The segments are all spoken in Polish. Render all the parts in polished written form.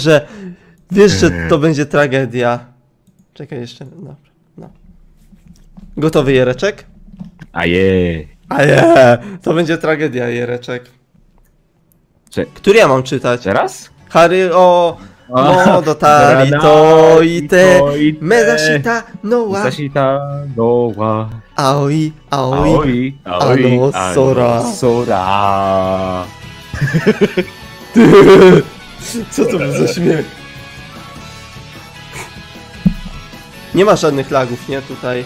Boże! Wiesz, że to będzie tragedia. Czekaj jeszcze, dobra. No. Gotowy, Jereczek? Aje. To będzie tragedia, Jereczek. Cze- Który ja mam czytać? Teraz? Harry o... Modo tari to i te Mezashita no wa Mesashita no wa Aoi Aoi Ano sora. Sora. Co to był za śmiech? Nie ma żadnych lagów, nie? Tutaj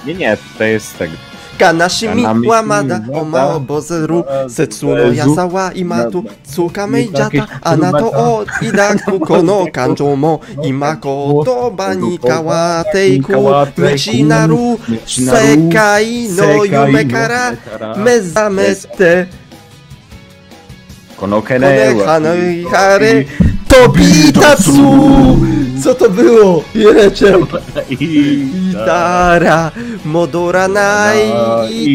Nie, tutaj jest tak. Kanashimi Kanami wamada wada, oma obozeru Setsuno yasawa imatu Tsukamei jata anato o idaku kono kanjo mo Imako toba ni kawateiku Michinaru sekai no yume kara Mezamete Konokene wa Hanoi hare Tobitatsu! Co to było? Jereczek! Itara Modoranai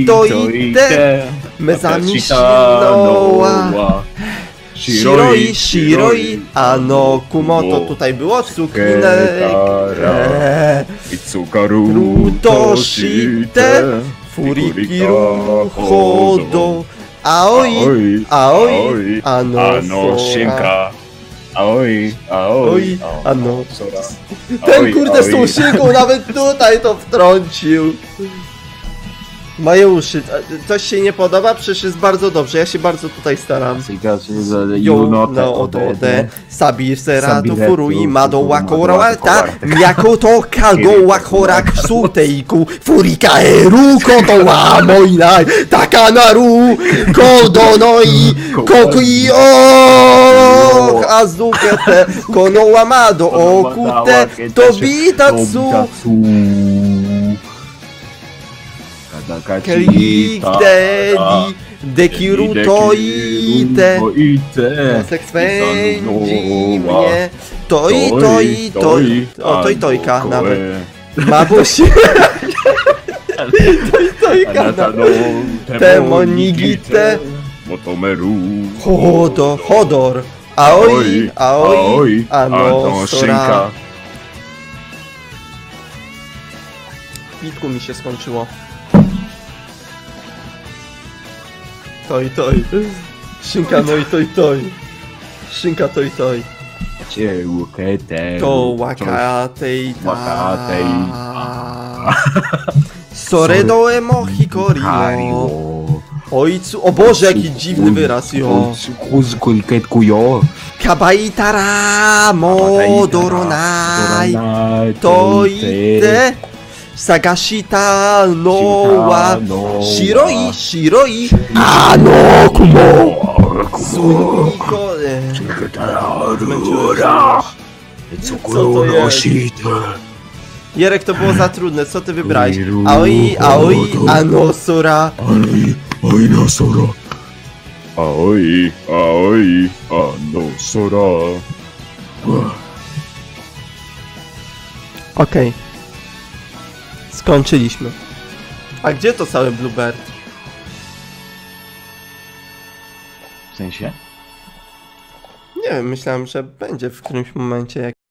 to ite Mezamishi no wa Shiroi Ano Kumoto tutaj było Tsukinek Itsukaru Toshite Furikiru Hodo Aoi Ano Shinka Aoi Ano Sora. Ten kurde z tą siłką nawet tutaj to wtrącił. Majeuszy, coś się nie podoba? Przecież jest bardzo dobrze, ja się bardzo tutaj staram. No odode Sabir Seratu Furui Mado Wakora Wata Miyako Kago Wakora Ksuteiku Furikaeru Koto wa Moinai Takanaru Kodonoi Kokui o Azukete Kono wa Mado Okute Tobitatsu Klikdedi Dekiru to ite Sekwenzi mnie Toi O tojka nawet Mabusi Tojka nawet Temonigite Motomeru Hodor Aoi Ano Sora Pitku mi się skończyło. Toj. Shinka no i toj. Shinka toj. To wakatei Soredo emo hikorio Ojcu, o Boże, jaki dziwny wyraz, jo. Kabaitara modoronai to ite Sagashita no wa Shiroi Ano kumo Suniko Jerek, to było za trudne, co ty wybrałeś? Aoi Ano Sora no Sora. Aoi Ano Sora. Okej. Skończyliśmy. A gdzie to całe Bluebird? W sensie? Nie wiem, myślałem, że będzie w którymś momencie